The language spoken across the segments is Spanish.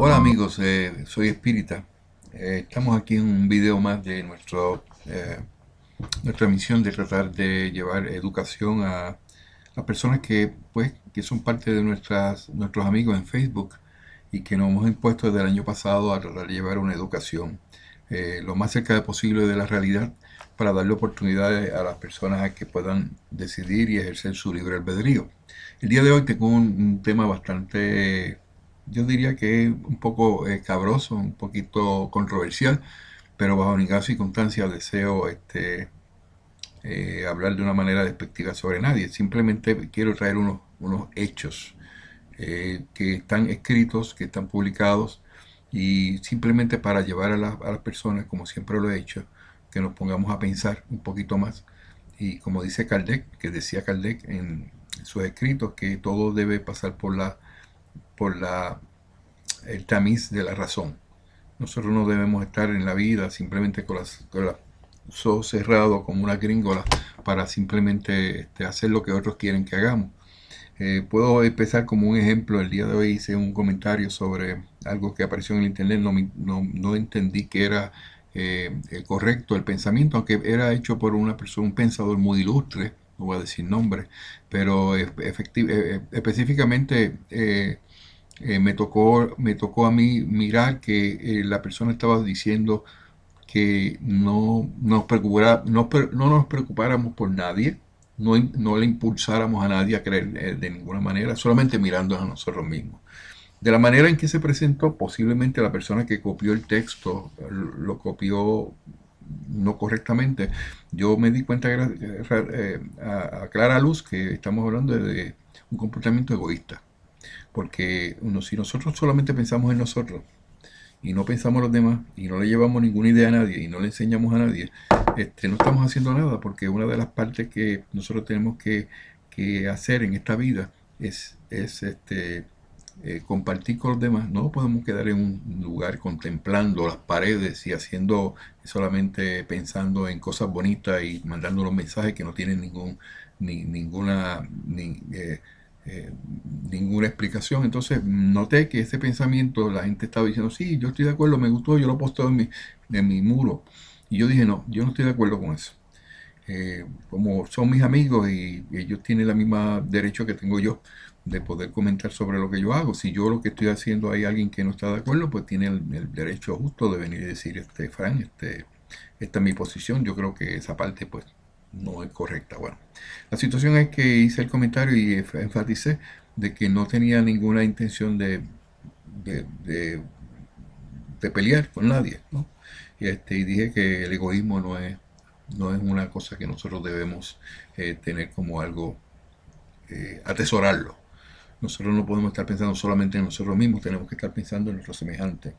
Hola amigos, soy Espírita. Estamos aquí en un video más de nuestra misión de tratar de llevar educación a personas que son parte de nuestros amigos en Facebook y que nos hemos impuesto desde el año pasado a tratar de llevar una educación lo más cerca posible de la realidad para darle oportunidades a las personas a que puedan decidir y ejercer su libre albedrío. El día de hoy tengo un tema bastante, yo diría que un poco cabroso, un poquito controversial, pero bajo ninguna circunstancia deseo hablar de una manera despectiva sobre nadie. Simplemente quiero traer unos hechos que están escritos, que están publicados, y simplemente para llevar a las personas, como siempre lo he hecho, que nos pongamos a pensar un poquito más. Y como dice Kardec, que decía Kardec en sus escritos, que todo debe pasar por el tamiz de la razón. Nosotros no debemos estar en la vida simplemente con los ojos cerrados como una gringola para simplemente hacer lo que otros quieren que hagamos. Puedo empezar como un ejemplo. El día de hoy hice un comentario sobre algo que apareció en el internet. No entendí que era correcto el pensamiento, aunque era hecho por una persona, un pensador muy ilustre, no voy a decir nombre, pero específicamente me tocó a mí mirar que la persona estaba diciendo que no nos preocupáramos por nadie, no le impulsáramos a nadie a creer de ninguna manera, solamente mirando a nosotros mismos. De la manera en que se presentó, posiblemente la persona que copió el texto lo copió no correctamente. Yo me di cuenta a clara luz que estamos hablando de un comportamiento egoísta, porque si nosotros solamente pensamos en nosotros, y no pensamos en los demás y no le llevamos ninguna idea a nadie y no le enseñamos a nadie, no estamos haciendo nada, porque una de las partes que nosotros tenemos que hacer en esta vida es compartir con los demás. No podemos quedar en un lugar contemplando las paredes y haciendo solamente pensando en cosas bonitas y mandando los mensajes que no tienen ninguna ninguna explicación. Entonces noté que ese pensamiento, la gente estaba diciendo, sí, yo estoy de acuerdo, me gustó, yo lo posteo en mi muro. Y yo dije, no, yo no estoy de acuerdo con eso. Como son mis amigos y ellos tienen el mismo derecho que tengo yo de poder comentar sobre lo que yo hago. Si yo lo que estoy haciendo hay alguien que no está de acuerdo, pues tiene el derecho justo de venir y decir, Fran, esta es mi posición. Yo creo que esa parte pues no es correcta. Bueno, la situación es que hice el comentario y enfaticé de que no tenía ninguna intención de, de- de pelear con nadie, ¿no? Y dije que el egoísmo no es una cosa que nosotros debemos tener como algo, atesorarlo. Nosotros no podemos estar pensando solamente en nosotros mismos, tenemos que estar pensando en nuestros semejantes.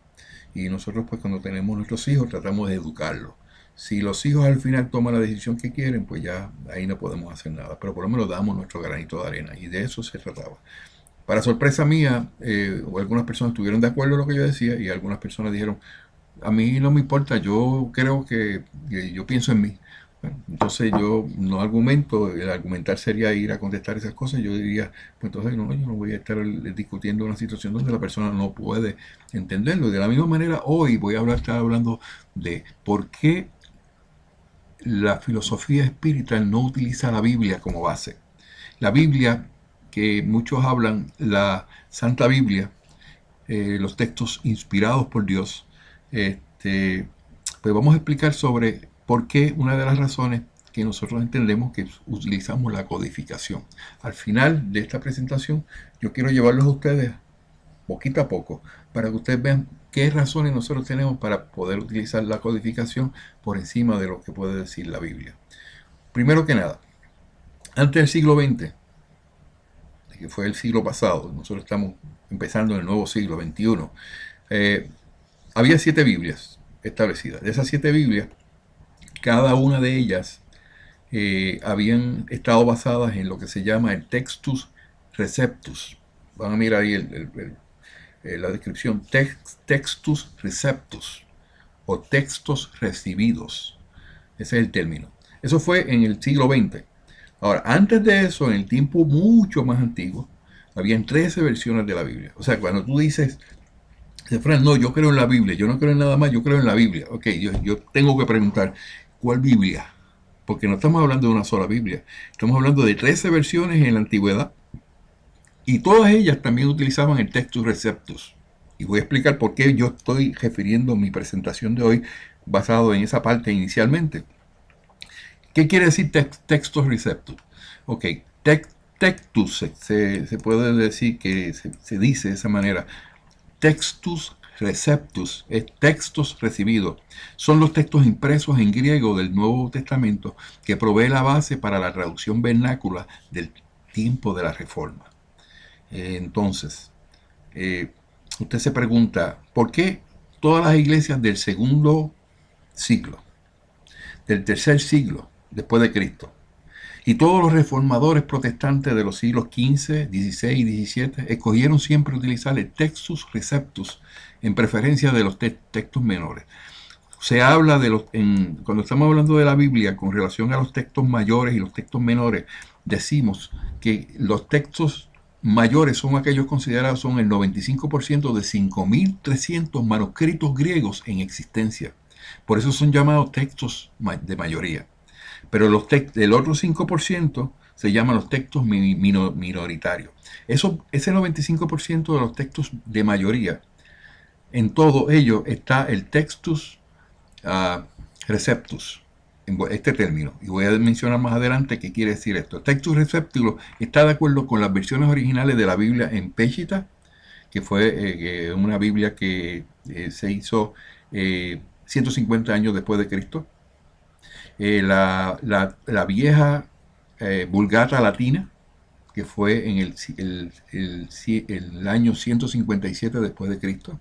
Y nosotros pues cuando tenemos nuestros hijos tratamos de educarlos. Si los hijos al final toman la decisión que quieren, pues ya ahí no podemos hacer nada. Pero por lo menos damos nuestro granito de arena. Y de eso se trataba. Para sorpresa mía, algunas personas estuvieron de acuerdo en lo que yo decía y algunas personas dijeron, a mí no me importa, yo creo que yo pienso en mí. Bueno, entonces yo no argumento, el argumentar sería ir a contestar esas cosas. Yo diría, pues entonces no, yo no voy a estar discutiendo una situación donde la persona no puede entenderlo. De la misma manera, hoy estar hablando de por qué la filosofía espiritual no utiliza la Biblia como base. La Biblia, que muchos hablan, la Santa Biblia, los textos inspirados por Dios, este, pues vamos a explicar sobre por qué una de las razones que nosotros entendemos que utilizamos la codificación. Al final de esta presentación, yo quiero llevarlos a ustedes poquito a poco para que ustedes vean qué razones nosotros tenemos para poder utilizar la codificación por encima de lo que puede decir la Biblia. Primero que nada, antes del siglo XX, que fue el siglo pasado, nosotros estamos empezando en el nuevo siglo XXI, había 7 Biblias establecidas. De esas 7 Biblias, cada una de ellas habían estado basadas en lo que se llama el Textus Receptus. Van a mirar ahí la descripción, Textus Receptus o textos recibidos. Ese es el término. Eso fue en el siglo XX. Ahora, antes de eso, en el tiempo mucho más antiguo, habían 13 versiones de la Biblia. O sea, cuando tú dices Dice, Fran, no, yo creo en la Biblia, yo no creo en nada más, yo creo en la Biblia. Ok, yo tengo que preguntar, ¿cuál Biblia? Porque no estamos hablando de una sola Biblia, estamos hablando de 13 versiones en la antigüedad y todas ellas también utilizaban el Textus Receptus. Y voy a explicar por qué yo estoy refiriendo mi presentación de hoy basado en esa parte inicialmente. ¿Qué quiere decir Textus Receptus? Ok, Textus se puede decir que se dice de esa manera. Textus receptus es textos recibidos. Son los textos impresos en griego del Nuevo Testamento que provee la base para la traducción vernácula del tiempo de la Reforma. Entonces, eh, usted se pregunta, ¿por qué todas las iglesias del segundo siglo, del tercer siglo después de Cristo, y todos los reformadores protestantes de los siglos XV, XVI y XVII escogieron siempre utilizar el Textus Receptus en preferencia de los textos menores? Se habla de cuando estamos hablando de la Biblia con relación a los textos mayores y los textos menores, decimos que los textos mayores son aquellos considerados, son el 95% de 5.300 manuscritos griegos en existencia. Por eso son llamados textos de mayoría. Pero el otro 5% se llaman los textos minoritarios. Ese 95% de los textos de mayoría, en todo ello está el Textus Receptus, en este término. Y voy a mencionar más adelante qué quiere decir esto. Textus Receptus está de acuerdo con las versiones originales de la Biblia en Peshitta, que fue una Biblia que se hizo 150 años después de Cristo. La vieja Vulgata Latina, que fue en el año 157 después de Cristo.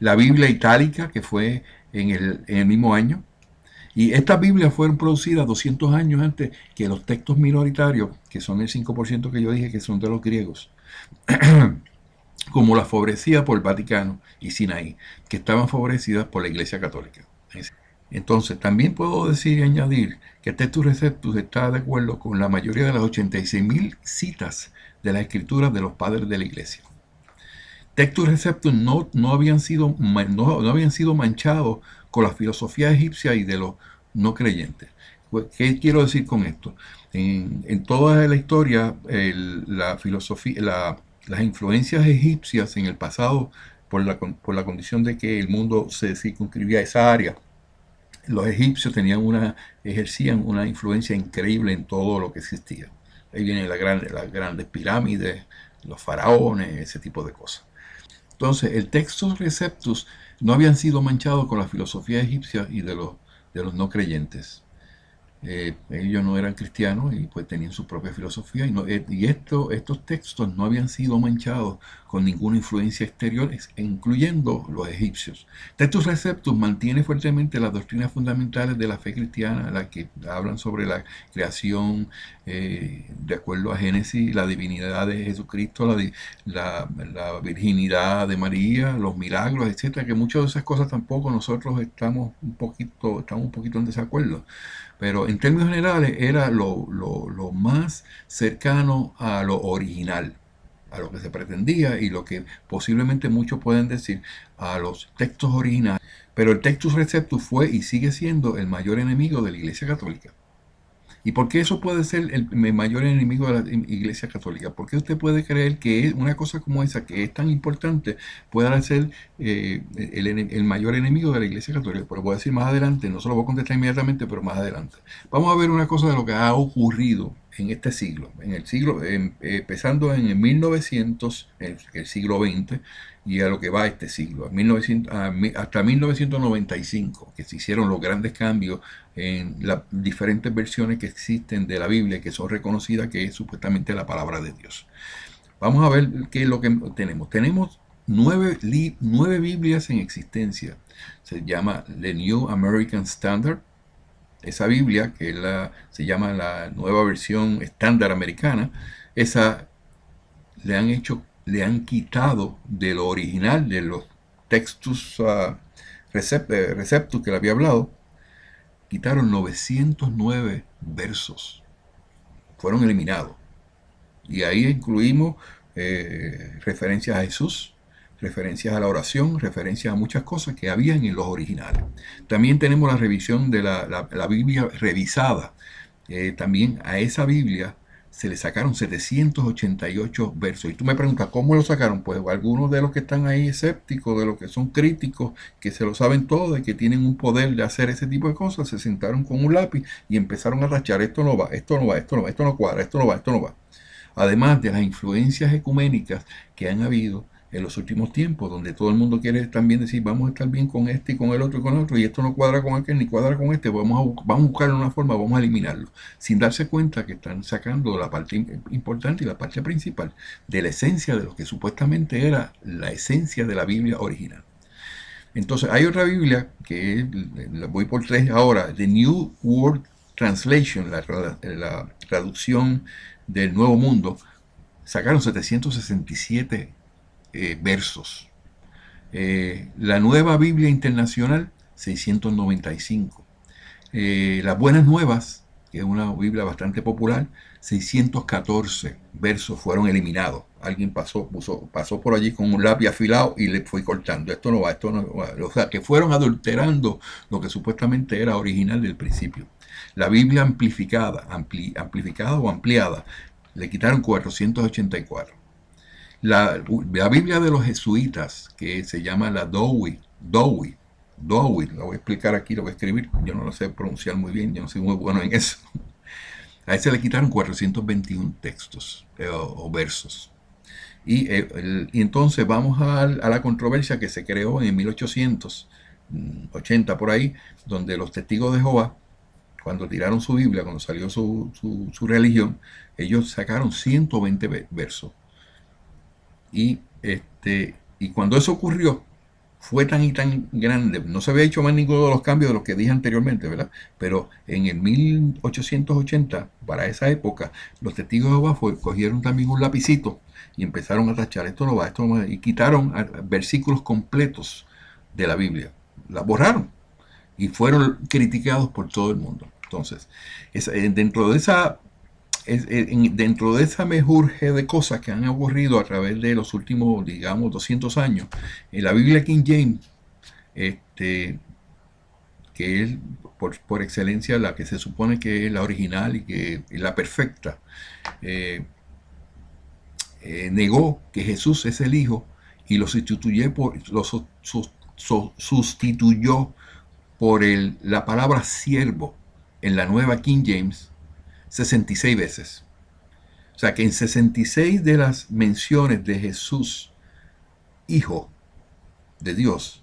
La Biblia Itálica, que fue en el mismo año. Y estas Biblias fueron producidas 200 años antes que los textos minoritarios, que son el 5% que yo dije que son de los griegos, como las favorecidas por el Vaticano y Sinaí, que estaban favorecidas por la Iglesia Católica. Entonces, también puedo decir y añadir que Textus Receptus está de acuerdo con la mayoría de las 86.000 citas de las escrituras de los padres de la Iglesia. Textus Receptus no habían sido manchados con la filosofía egipcia y de los no creyentes. ¿Qué quiero decir con esto? En toda la historia, la filosofía, las influencias egipcias en el pasado, por la condición de que el mundo se circunscribía a esa área, los egipcios ejercían una influencia increíble en todo lo que existía. Ahí vienen las grandes pirámides, los faraones, ese tipo de cosas. Entonces, el Textus Receptus no habían sido manchados con la filosofía egipcia y de los no creyentes. Ellos no eran cristianos y pues tenían su propia filosofía y estos textos no habían sido manchados con ninguna influencia exterior, incluyendo los egipcios. Textus Receptus mantiene fuertemente las doctrinas fundamentales de la fe cristiana, las que hablan sobre la creación de acuerdo a Génesis, la divinidad de Jesucristo, la virginidad de María, los milagros, etcétera, que muchas de esas cosas tampoco nosotros estamos un poquito en desacuerdo. Pero en términos generales era lo más cercano a lo original, a lo que se pretendía y lo que posiblemente muchos pueden decir a los textos originales. Pero el Textus Receptus fue y sigue siendo el mayor enemigo de la Iglesia Católica. ¿Y por qué eso puede ser el mayor enemigo de la Iglesia Católica? ¿Por qué usted puede creer que una cosa como esa, que es tan importante, pueda ser el mayor enemigo de la Iglesia Católica? Pues lo voy a decir más adelante, no se lo voy a contestar inmediatamente, pero más adelante. Vamos a ver una cosa de lo que ha ocurrido en este siglo, empezando en el 1900, el siglo XX, y a lo que va este siglo, hasta 1995, que se hicieron los grandes cambios en las diferentes versiones que existen de la Biblia, que son reconocidas que es supuestamente la palabra de Dios. Vamos a ver qué es lo que tenemos. Tenemos nueve Biblias en existencia. Se llama The New American Standard. Esa Biblia, que se llama la nueva versión estándar americana, esa le han quitado de lo original, de los textos receptus que le había hablado, quitaron 909 versos. Fueron eliminados. Y ahí incluimos referencias a Jesús, referencias a la oración, referencias a muchas cosas que habían en los originales. También tenemos la revisión de la Biblia revisada. También a esa Biblia se le sacaron 788 versos. Y tú me preguntas, ¿cómo lo sacaron? Pues algunos de los que están ahí escépticos, de los que son críticos, que se lo saben todo y que tienen un poder de hacer ese tipo de cosas, se sentaron con un lápiz y empezaron a tachar, esto no va, esto no va, esto no va, esto no cuadra, esto no va, esto no va. Además de las influencias ecuménicas que han habido en los últimos tiempos, donde todo el mundo quiere también decir, vamos a estar bien con este y con el otro y con el otro, y esto no cuadra con aquel ni cuadra con este, vamos a buscar una forma, vamos a eliminarlo, sin darse cuenta que están sacando la parte importante y la parte principal de la esencia de lo que supuestamente era la esencia de la Biblia original. Entonces, hay otra Biblia que voy por tres ahora, The New World Translation, la traducción del Nuevo Mundo. Sacaron 767 versos. La Nueva Biblia Internacional, 695. Las Buenas Nuevas, que es una Biblia bastante popular, 614 versos fueron eliminados. Alguien pasó por allí con un lápiz afilado y le fue cortando. Esto no va, esto no va. O sea, que fueron adulterando lo que supuestamente era original del principio. La Biblia amplificada o ampliada, le quitaron 484. La Biblia de los jesuitas, que se llama la Douay, la voy a explicar aquí, lo voy a escribir, yo no lo sé pronunciar muy bien, yo no soy muy bueno en eso. A ese le quitaron 421 textos o versos. Y entonces vamos a la controversia que se creó en 1880 por ahí, donde los testigos de Jehová, cuando tiraron su Biblia, cuando salió su religión, ellos sacaron 120 versos. Y cuando eso ocurrió, fue tan y tan grande, no se había hecho más ninguno de los cambios de los que dije anteriormente, ¿verdad? Pero en el 1880, para esa época, los testigos de Jehová cogieron también un lapicito y empezaron a tachar, esto no va, esto no va, y quitaron versículos completos de la Biblia, la borraron y fueron criticados por todo el mundo. Entonces, dentro de esa mejurje de cosas que han ocurrido a través de los últimos, digamos, 200 años, en la Biblia King James, que es por excelencia la que se supone que es la original y que es la perfecta, negó que Jesús es el Hijo y lo sustituyó por la palabra siervo en la nueva King James 66 veces. O sea que en 66 de las menciones de Jesús, Hijo de Dios,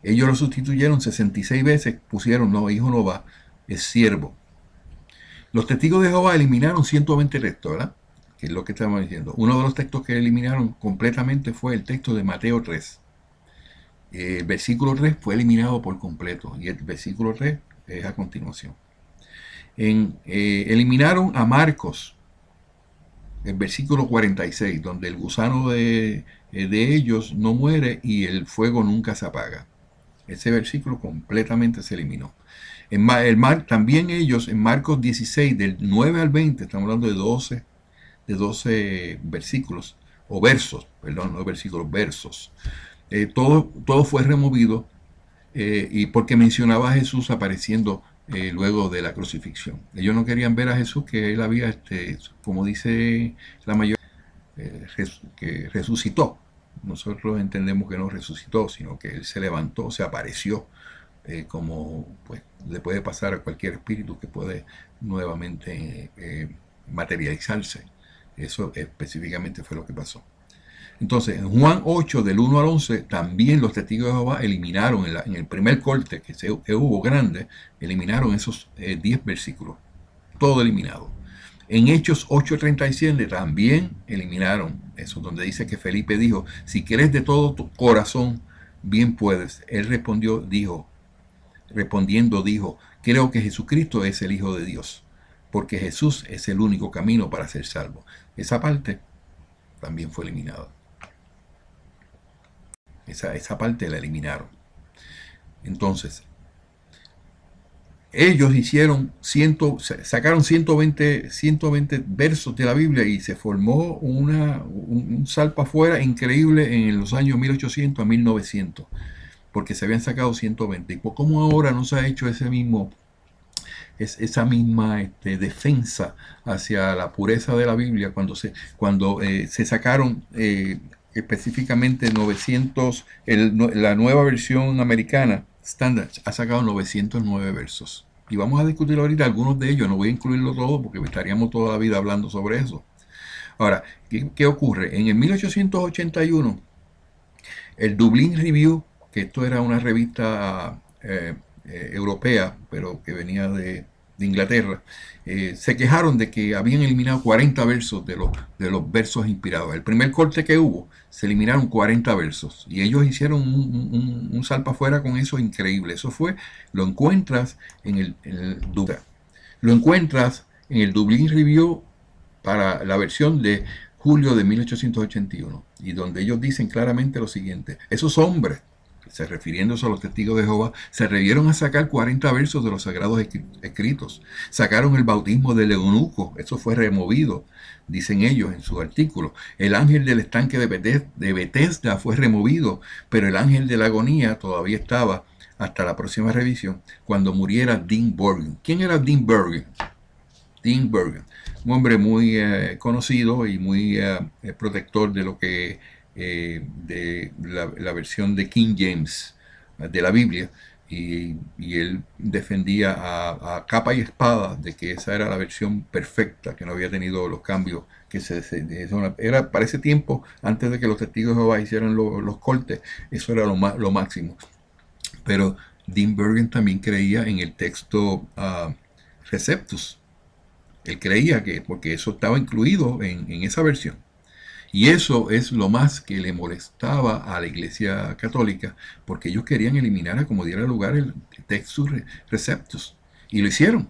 ellos lo sustituyeron 66 veces, pusieron, no, hijo no va, es siervo. Los testigos de Jehová eliminaron 120 textos, ¿verdad? Que es lo que estamos diciendo. Uno de los textos que eliminaron completamente fue el texto de Mateo 3. El versículo 3 fue eliminado por completo y el versículo 3 es a continuación. Eliminaron a Marcos, el versículo 46, donde el gusano de ellos no muere y el fuego nunca se apaga. Ese versículo completamente se eliminó. También ellos en Marcos 16, del 9 al 20, estamos hablando de 12 versículos, o versos, perdón, no versículos, versos. Todo fue removido y porque mencionaba a Jesús apareciendo luego de la crucifixión. Ellos no querían ver a Jesús, que él había, como dice la mayoría, que resucitó. Nosotros entendemos que no resucitó, sino que él se levantó, se apareció, como pues le puede pasar a cualquier espíritu que puede nuevamente materializarse. Eso específicamente fue lo que pasó. Entonces, en Juan 8, del 1 al 11, también los testigos de Jehová eliminaron, en el primer corte que hubo grande, eliminaron esos 10 versículos. Todo eliminado. En Hechos 8:37 también eliminaron eso, donde dice que Felipe dijo, si quieres de todo tu corazón, bien puedes. Él respondiendo dijo, creo que Jesucristo es el Hijo de Dios, porque Jesús es el único camino para ser salvo. Esa parte también fue eliminada. Esa parte la eliminaron. Entonces, Ellos hicieron sacaron 120 versos de la Biblia y se formó un salpa afuera increíble en los años 1800 a 1900, porque se habían sacado 120. Y por cómo ahora no se ha hecho esa misma defensa hacia la pureza de la Biblia cuando se sacaron específicamente 900, la nueva versión americana Standard ha sacado 909 versos. Y vamos a discutir ahorita algunos de ellos, no voy a incluirlo todo porque estaríamos toda la vida hablando sobre eso. Ahora, ¿qué ocurre? En el 1881, el Dublin Review, que esto era una revista europea, pero que venía de Inglaterra, se quejaron de que habían eliminado 40 versos de los versos inspirados. El primer corte que hubo, se eliminaron 40 versos. Y ellos hicieron un salpa afuera con eso increíble. Eso fue, lo encuentras en lo encuentras en el Dublin Review para la versión de julio de 1881, y donde ellos dicen claramente lo siguiente: esos hombres, refiriéndose a los testigos de Jehová, se atrevieron a sacar 40 versos de los sagrados escritos, sacaron el bautismo del eunuco, eso fue removido, dicen ellos en su artículo, el ángel del estanque de Betesda fue removido, pero el ángel de la agonía todavía estaba hasta la próxima revisión, cuando muriera Dean Bergen. ¿Quién era Dean Bergen? Dean Bergen, un hombre muy conocido y muy protector de lo que de la versión de King James de la Biblia, y él defendía a capa y espada de que esa era la versión perfecta, que no había tenido los cambios que era para ese tiempo, antes de que los testigos de Jehová hicieran los cortes. Eso era lo máximo. Pero Dean Bergen también creía en el texto Receptus. Él creía que, porque eso estaba incluido en esa versión. Y eso es lo más que le molestaba a la Iglesia Católica, porque ellos querían eliminar a como diera lugar el Textus Receptus. Y lo hicieron.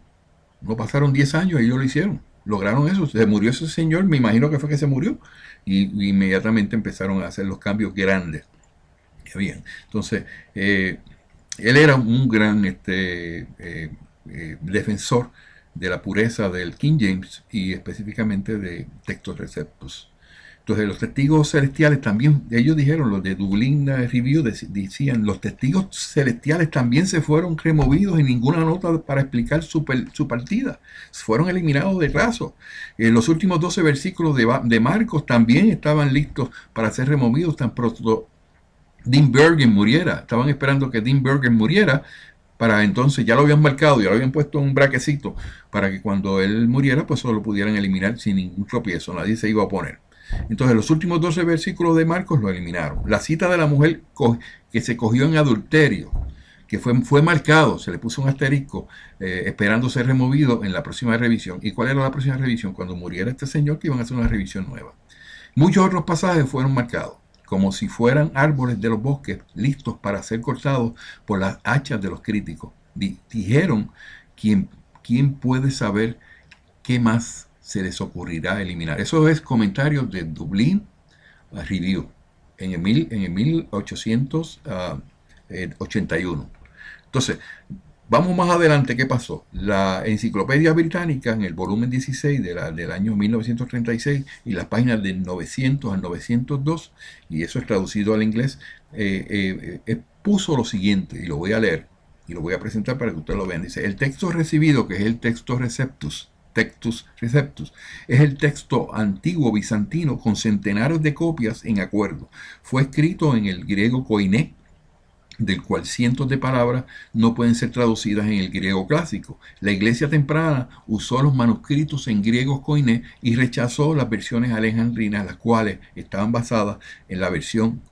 No pasaron 10 años y ellos lo hicieron. Lograron eso. Se murió ese señor, me imagino que fue que se murió. Y inmediatamente empezaron a hacer los cambios grandes que habían. Entonces, él era un gran defensor de la pureza del King James y específicamente de Textus Receptus. Entonces los testigos celestiales también, ellos dijeron, los de Dublin Review decían, los testigos celestiales también se fueron removidos en ninguna nota para explicar su partida. Fueron eliminados de raso. Los últimos 12 versículos de Marcos también estaban listos para ser removidos tan pronto Dean Bergen muriera. Estaban esperando que Dean Bergen muriera para entonces, ya lo habían marcado, ya lo habían puesto un braquecito para que cuando él muriera, pues solo lo pudieran eliminar sin ningún tropiezo, nadie se iba a oponer. Entonces los últimos 12 versículos de Marcos lo eliminaron. La cita de la mujer que se cogió en adulterio, que fue marcado, se le puso un asterisco, esperando ser removido en la próxima revisión. ¿Y cuál era la próxima revisión? Cuando muriera este señor, que iban a hacer una revisión nueva. Muchos otros pasajes fueron marcados, como si fueran árboles de los bosques, listos para ser cortados por las hachas de los críticos. Dijeron, ¿quién puede saber qué más se les ocurrirá eliminar? Eso es comentarios de Dublin Review en el 1881. Entonces, vamos más adelante. ¿Qué pasó? La Enciclopedia Británica, en el volumen 16 del año 1936, y las páginas del 900 al 902, y eso es traducido al inglés, puso lo siguiente, y lo voy a leer, y lo voy a presentar para que ustedes lo vean. Dice, el texto recibido, que es el texto Receptus, Textus Receptus, es el texto antiguo bizantino con centenares de copias en acuerdo. Fue escrito en el griego koiné, del cual cientos de palabras no pueden ser traducidas en el griego clásico. La iglesia temprana usó los manuscritos en griego koiné y rechazó las versiones alejandrinas, las cuales estaban basadas en la versión,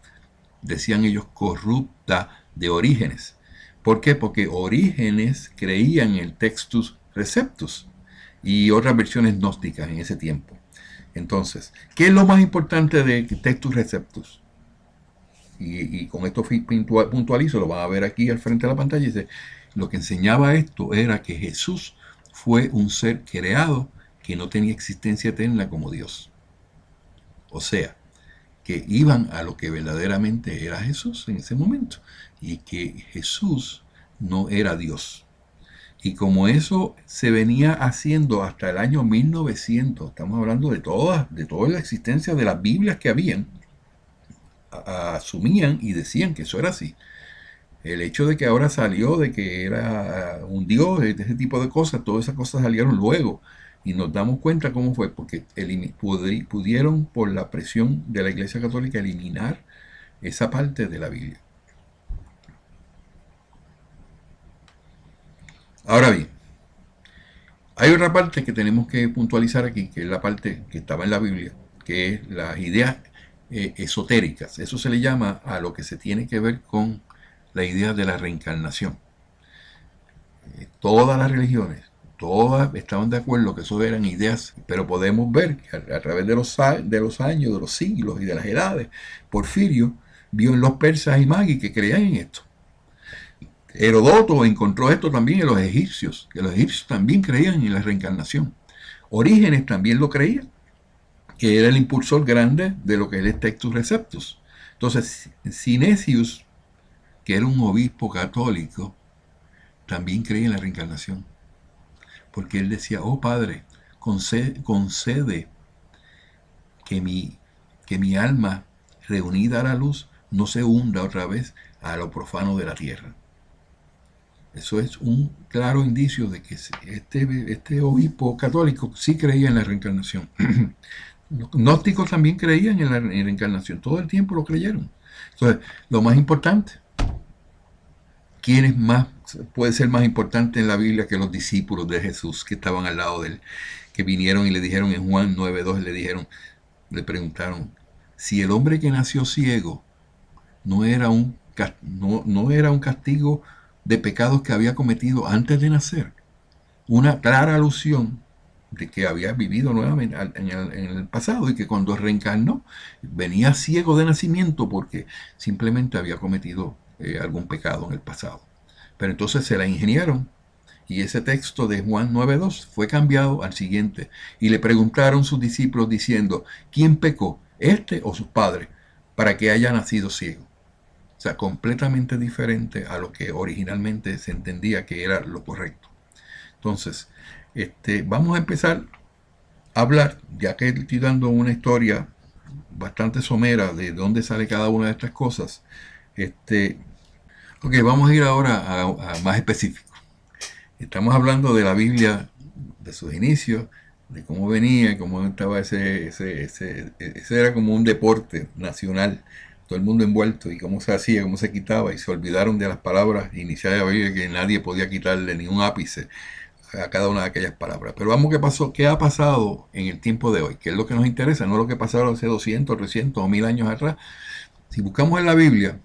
decían ellos, corrupta de Orígenes. ¿Por qué? Porque Orígenes creía en el Textus Receptus y otras versiones gnósticas en ese tiempo. Entonces, ¿qué es lo más importante de Textus Receptus? Y con esto puntualizo, lo van a ver aquí al frente de la pantalla. Dice, lo que enseñaba esto era que Jesús fue un ser creado que no tenía existencia eterna como Dios. O sea, que iban a lo que verdaderamente era Jesús en ese momento, y que Jesús no era Dios. Y como eso se venía haciendo hasta el año 1900, estamos hablando de toda la existencia de las Biblias que habían, asumían y decían que eso era así. El hecho de que ahora salió de que era un dios, de ese tipo de cosas, todas esas cosas salieron luego. Y nos damos cuenta cómo fue, porque pudieron por la presión de la Iglesia Católica eliminar esa parte de la Biblia. Ahora bien, hay otra parte que tenemos que puntualizar aquí, que es la parte que estaba en la Biblia, que es las ideas esotéricas. Eso se le llama a lo que se tiene que ver con la idea de la reencarnación. Todas las religiones, todas estaban de acuerdo que eso eran ideas, pero podemos ver que a través de los años, de los siglos y de las edades, Porfirio vio en los persas y magos que creían en esto. Herodoto encontró esto también en los egipcios, que los egipcios también creían en la reencarnación. Orígenes también lo creía, que era el impulsor grande de lo que es el Textus Receptus. Entonces, Synesius, que era un obispo católico, también creía en la reencarnación. Porque él decía, oh Padre, concede que mi alma reunida a la luz no se hunda otra vez a lo profano de la tierra. Eso es un claro indicio de que este obispo católico sí creía en la reencarnación. Los gnósticos también creían en la reencarnación, todo el tiempo lo creyeron. Entonces, lo más importante, ¿quién es más, puede ser más importante en la Biblia que los discípulos de Jesús que estaban al lado de él? Que vinieron y le dijeron en Juan 9:2, le preguntaron, si el hombre que nació ciego no era no era un castigo de pecados que había cometido antes de nacer. Una clara alusión de que había vivido nuevamente en el pasado y que cuando reencarnó venía ciego de nacimiento porque simplemente había cometido algún pecado en el pasado. Pero entonces se la ingeniaron y ese texto de Juan 9:2 fue cambiado al siguiente y le preguntaron sus discípulos diciendo, ¿quién pecó, este o sus padres, para que haya nacido ciego? O sea, completamente diferente a lo que originalmente se entendía que era lo correcto. Entonces, vamos a empezar a hablar, ya que estoy dando una historia bastante somera de dónde sale cada una de estas cosas. Ok, vamos a ir ahora a más específico. Estamos hablando de la Biblia, de sus inicios, de cómo venía, cómo estaba ese era como un deporte nacional, todo el mundo envuelto, y cómo se hacía, cómo se quitaba, y se olvidaron de las palabras iniciales de la Biblia, que nadie podía quitarle ni un ápice a cada una de aquellas palabras. Pero vamos, ¿qué ha pasado en el tiempo de hoy? ¿Qué es lo que nos interesa? No lo que pasaron hace 200, 300 o 1000 años atrás. Si buscamos en la Biblia,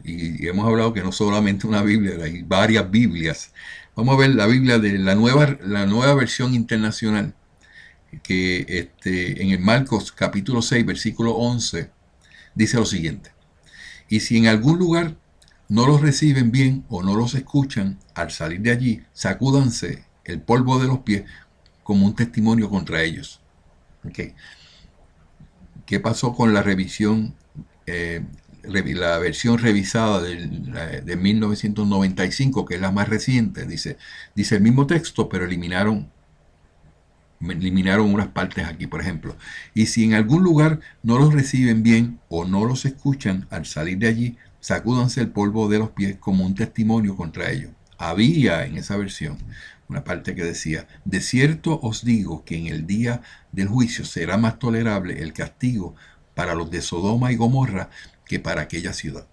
y hemos hablado que no solamente una Biblia, hay varias Biblias. Vamos a ver la Biblia de la nueva versión internacional, que en el Marcos capítulo 6, versículo 11, dice lo siguiente: y si en algún lugar no los reciben bien o no los escuchan, al salir de allí, sacúdanse el polvo de los pies como un testimonio contra ellos. Okay. ¿Qué pasó con la revisión? La versión revisada de 1995, que es la más reciente, dice el mismo texto, pero eliminaron unas partes aquí, por ejemplo. Y si en algún lugar no los reciben bien o no los escuchan, al salir de allí, sacúdanse el polvo de los pies como un testimonio contra ellos. Había en esa versión una parte que decía, de cierto os digo que en el día del juicio será más tolerable el castigo para los de Sodoma y Gomorra que para aquella ciudad.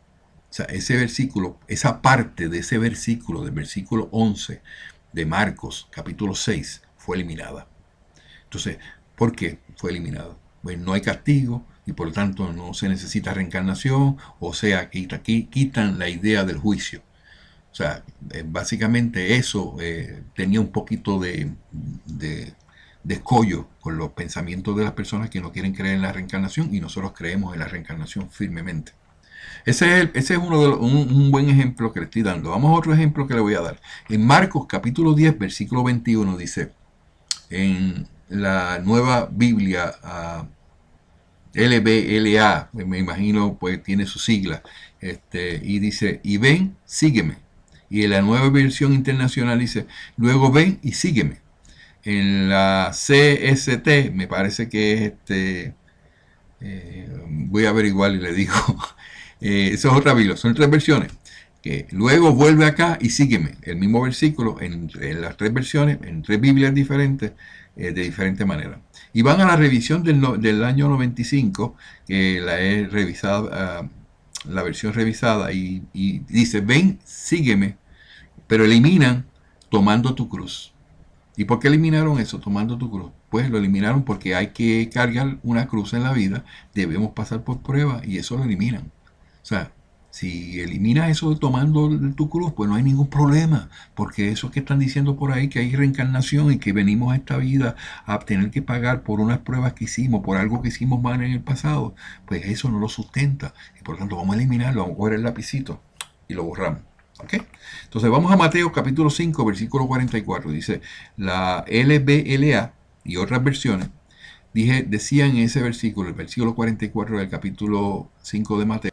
O sea, ese versículo, esa parte de ese versículo, del versículo 11 de Marcos, capítulo 6, fue eliminada. Entonces, ¿por qué fue eliminado? Pues no hay castigo y por lo tanto no se necesita reencarnación, o sea, quitan la idea del juicio. O sea, básicamente eso tenía un poquito de escollo con los pensamientos de las personas que no quieren creer en la reencarnación, y nosotros creemos en la reencarnación firmemente. Ese es un buen ejemplo que le estoy dando. Vamos a otro ejemplo que le voy a dar. En Marcos capítulo 10, versículo 21 dice, en la nueva Biblia LBLA, me imagino, pues tiene su sigla, y dice, y ven, sígueme, Y en la nueva versión internacional dice, luego ven y sígueme. En la CST, me parece que es voy a averiguar y le digo, eso es otra Biblia, son 3 versiones. Que luego vuelve acá y sígueme. El mismo versículo en las 3 versiones, en 3 Biblias diferentes, de diferente manera. Y van a la revisión del año 95, que la he revisado, la versión revisada, y dice, ven, sígueme, pero eliminan tomando tu cruz. ¿Y por qué eliminaron eso, tomando tu cruz? Pues lo eliminaron porque hay que cargar una cruz en la vida, debemos pasar por pruebas y eso lo eliminan. O sea, si eliminas eso tomando tu cruz, pues no hay ningún problema, porque eso que están diciendo por ahí, que hay reencarnación y que venimos a esta vida a tener que pagar por unas pruebas que hicimos, por algo que hicimos mal en el pasado, pues eso no lo sustenta. Y por lo tanto vamos a eliminarlo, vamos a coger el lapicito y lo borramos. ¿Okay? Entonces vamos a Mateo capítulo 5, versículo 44. Dice, la LBLA y otras versiones decían en ese versículo, el versículo 44 del capítulo 5 de Mateo,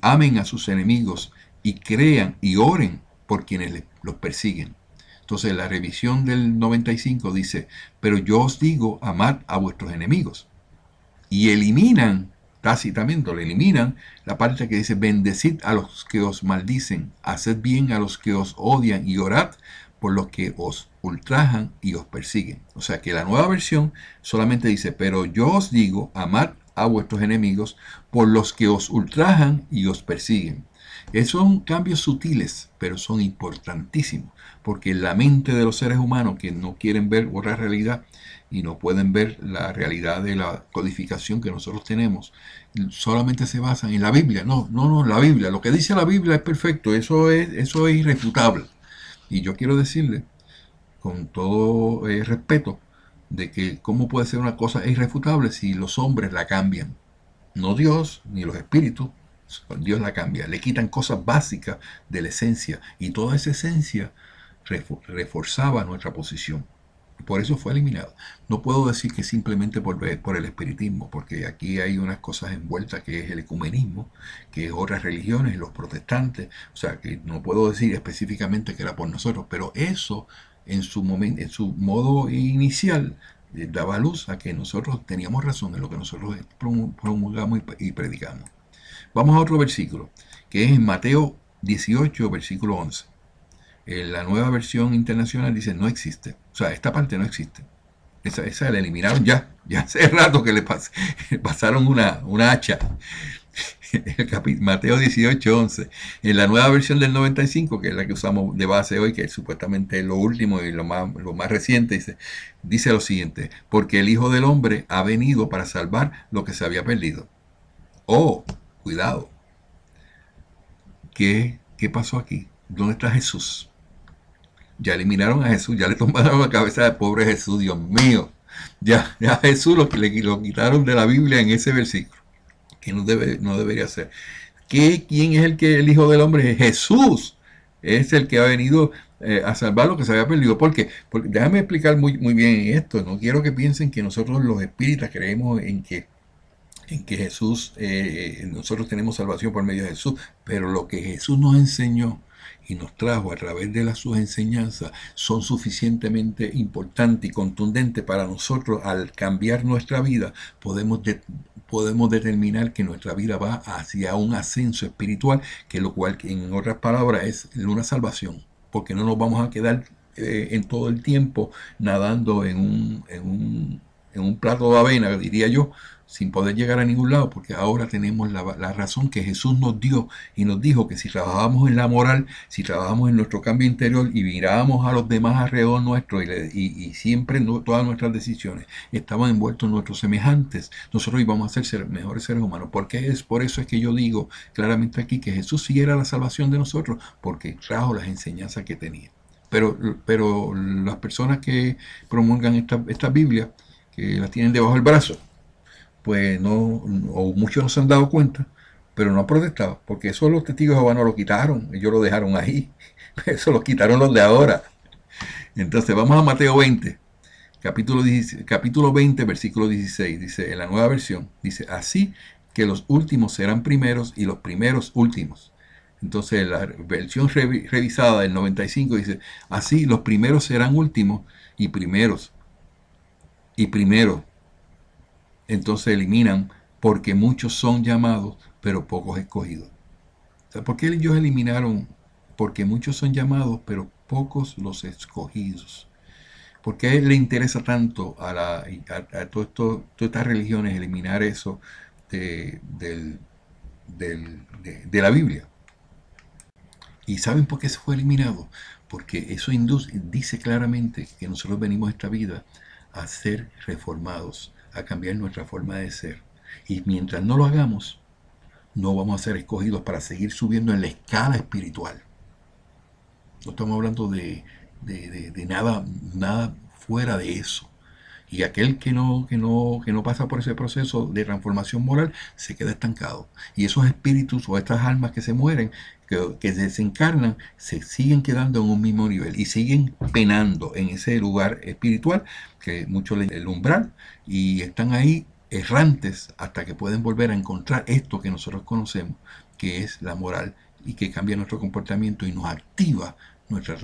amen a sus enemigos y crean y oren por quienes los persiguen. Entonces la revisión del 95 dice, pero yo os digo, amad a vuestros enemigos. Y eliminan, tácitamente, lo eliminan, la parte que dice, bendecid a los que os maldicen, haced bien a los que os odian y orad por los que os ultrajan y os persiguen. O sea que la nueva versión solamente dice, pero yo os digo, amad a vuestros enemigos por los que os ultrajan y os persiguen. Son cambios sutiles, pero son importantísimos, porque la mente de los seres humanos que no quieren ver otra realidad y no pueden ver la realidad de la codificación que nosotros tenemos, solamente se basan en la Biblia. No, la Biblia, lo que dice la Biblia es perfecto, eso es irrefutable. Y yo quiero decirle, con todo respeto, de que cómo puede ser una cosa irrefutable si los hombres la cambian. No Dios, ni los espíritus, Dios la cambia. Le quitan cosas básicas de la esencia. Y toda esa esencia reforzaba nuestra posición. Por eso fue eliminado. No puedo decir que simplemente por el espiritismo, porque aquí hay unas cosas envueltas que es el ecumenismo, que es otras religiones, los protestantes. O sea, que no puedo decir específicamente que era por nosotros, pero eso en su modo inicial daba luz a que nosotros teníamos razón en lo que nosotros promulgamos y predicamos. Vamos a otro versículo, que es en Mateo 18, versículo 11. La nueva versión internacional dice no existe. O sea, esta parte no existe. Esa la eliminaron ya hace rato que le pasaron una hacha. Mateo 18, 11. En la nueva versión del 95, que es la que usamos de base hoy, que es supuestamente lo último y lo más reciente, dice lo siguiente, porque el Hijo del Hombre ha venido para salvar lo que se había perdido. Oh, cuidado. ¿Qué pasó aquí? ¿Dónde está Jesús? Ya eliminaron a Jesús, ya le tomaron la cabeza al pobre Jesús, Dios mío. Ya a Jesús lo quitaron de la Biblia en ese versículo, que no debería ser. ¿Quién es el Hijo del Hombre? Jesús es el que ha venido a salvar lo que se había perdido. ¿Por qué? Porque déjame explicar muy bien esto. No quiero que piensen que nosotros los espíritas creemos en que Jesús, nosotros tenemos salvación por medio de Jesús, pero lo que Jesús nos enseñó y nos trajo a través de sus enseñanzas son suficientemente importantes y contundentes para nosotros. Al cambiar nuestra vida podemos determinar que nuestra vida va hacia un ascenso espiritual, que lo cual en otras palabras es una salvación, porque no nos vamos a quedar en todo el tiempo nadando en un plato de avena, diría yo, sin poder llegar a ningún lado, porque ahora tenemos la razón que Jesús nos dio y nos dijo que si trabajamos en la moral, si trabajamos en nuestro cambio interior y mirábamos a los demás alrededor nuestro y siempre todas nuestras decisiones estaban envueltos en nuestros semejantes, nosotros íbamos a ser mejores seres humanos. Por eso es que yo digo claramente aquí que Jesús sí era la salvación de nosotros, porque trajo las enseñanzas que tenía. Pero las personas que promulgan esta Biblia, que la tienen debajo del brazo, pues no, o muchos no se han dado cuenta, pero no han protestado, porque eso los testigos de Jehová no lo quitaron, ellos lo dejaron ahí, eso lo quitaron los de ahora. Entonces vamos a Mateo 20, capítulo 20, versículo 16, dice en la nueva versión, dice, así que los últimos serán primeros y los primeros últimos. Entonces la versión revisada del 95 dice, así los primeros serán últimos y primeros y primeros. Entonces eliminan porque muchos son llamados, pero pocos escogidos. O sea, ¿por qué ellos eliminaron? Porque muchos son llamados, pero pocos los escogidos. ¿Por qué le interesa tanto a todas estas religiones eliminar eso de la Biblia? ¿Y saben por qué se fue eliminado? Porque eso dice claramente que nosotros venimos a esta vida a ser reformados, a cambiar nuestra forma de ser. Y mientras no lo hagamos, no vamos a ser escogidos para seguir subiendo en la escala espiritual. No estamos hablando de nada fuera de eso. Y aquel que no pasa por ese proceso de transformación moral se queda estancado. Y esos espíritus o estas almas que se mueren, que desencarnan, se siguen quedando en un mismo nivel y siguen penando en ese lugar espiritual, que muchos le llaman el umbral, y están ahí errantes hasta que pueden volver a encontrar esto que nosotros conocemos, que es la moral, y que cambia nuestro comportamiento y nos activa nuestra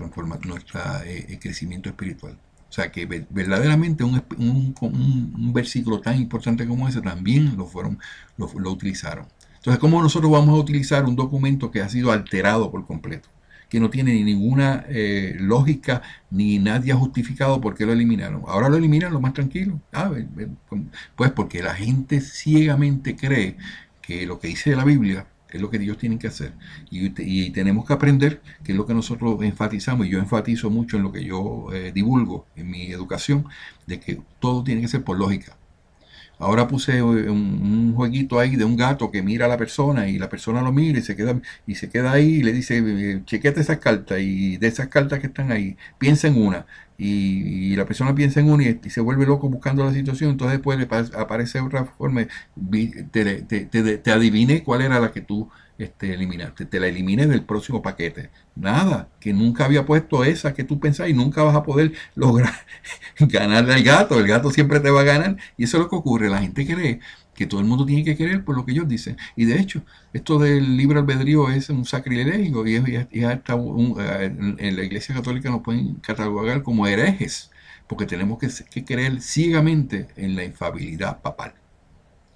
crecimiento espiritual. O sea que verdaderamente un versículo tan importante como ese también lo utilizaron. Entonces, ¿cómo nosotros vamos a utilizar un documento que ha sido alterado por completo? Que no tiene ninguna lógica ni nadie ha justificado por qué lo eliminaron. Ahora lo eliminan lo más tranquilo. Pues porque la gente ciegamente cree que lo que dice la Biblia es lo que ellos tienen que hacer. Y tenemos que aprender, que es lo que nosotros enfatizamos, y yo enfatizo mucho en lo que yo divulgo en mi educación, de que todo tiene que ser por lógica. Ahora puse un jueguito ahí de un gato que mira a la persona y la persona lo mira y se queda ahí y le dice, chequete esas cartas y de esas cartas que están ahí, piensa en una. Y la persona piensa en una y se vuelve loco buscando la situación, entonces después le aparece otra forma, te adiviné cuál era la que tú eliminaste, te la eliminé del próximo paquete. Nada, que nunca había puesto esa que tú pensás y nunca vas a poder lograr ganarle al gato. El gato siempre te va a ganar y eso es lo que ocurre. La gente cree que todo el mundo tiene que querer por lo que ellos dicen. Y de hecho, esto del libre albedrío es un sacrilegio y hasta en la Iglesia Católica nos pueden catalogar como herejes, porque tenemos que creer ciegamente en la infalibilidad papal.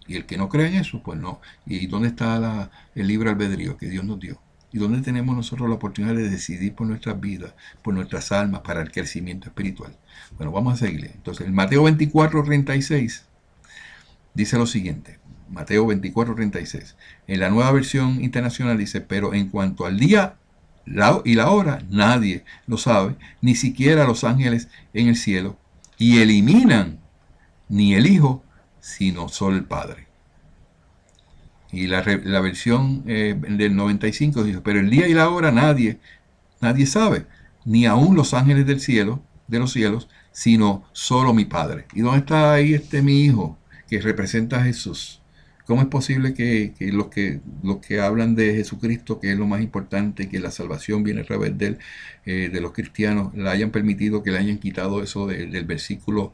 Y el que no cree en eso, pues no. ¿Y dónde está el libre albedrío que Dios nos dio? ¿Y dónde tenemos nosotros la oportunidad de decidir por nuestras vidas, por nuestras almas, para el crecimiento espiritual? Bueno, vamos a seguirle. Entonces, el Mateo 24:36 dice lo siguiente. Mateo 24:36. En la nueva versión internacional dice, pero en cuanto al día y la hora, nadie lo sabe, ni siquiera los ángeles en el cielo, y eliminan ni el Hijo, sino solo el Padre. Y la versión del 95 dice, pero el día y la hora nadie sabe, ni aun los ángeles del cielo, de los cielos, sino solo mi Padre. ¿Y dónde está ahí mi Hijo que representa a Jesús? ¿Cómo es posible que los que hablan de Jesucristo, que es lo más importante, que la salvación viene a través de los cristianos, la hayan permitido, que le hayan quitado eso del versículo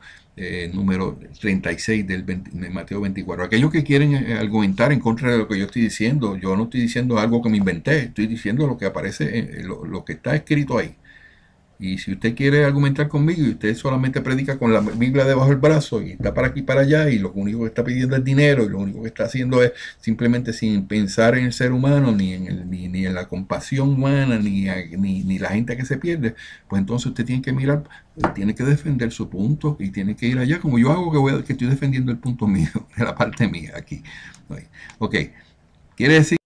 número 36 de Mateo 24? Aquellos que quieren argumentar en contra de lo que yo estoy diciendo, yo no estoy diciendo algo que me inventé, estoy diciendo lo que aparece, lo que está escrito ahí. Y si usted quiere argumentar conmigo y usted solamente predica con la Biblia debajo del brazo y está para aquí y para allá y lo único que está pidiendo es dinero y lo único que está haciendo es simplemente sin pensar en el ser humano, ni en la compasión humana, ni la gente que se pierde, pues entonces usted tiene que mirar, tiene que defender su punto y tiene que ir allá, como yo hago, que estoy defendiendo el punto mío, de la parte mía aquí. Ok, quiere decir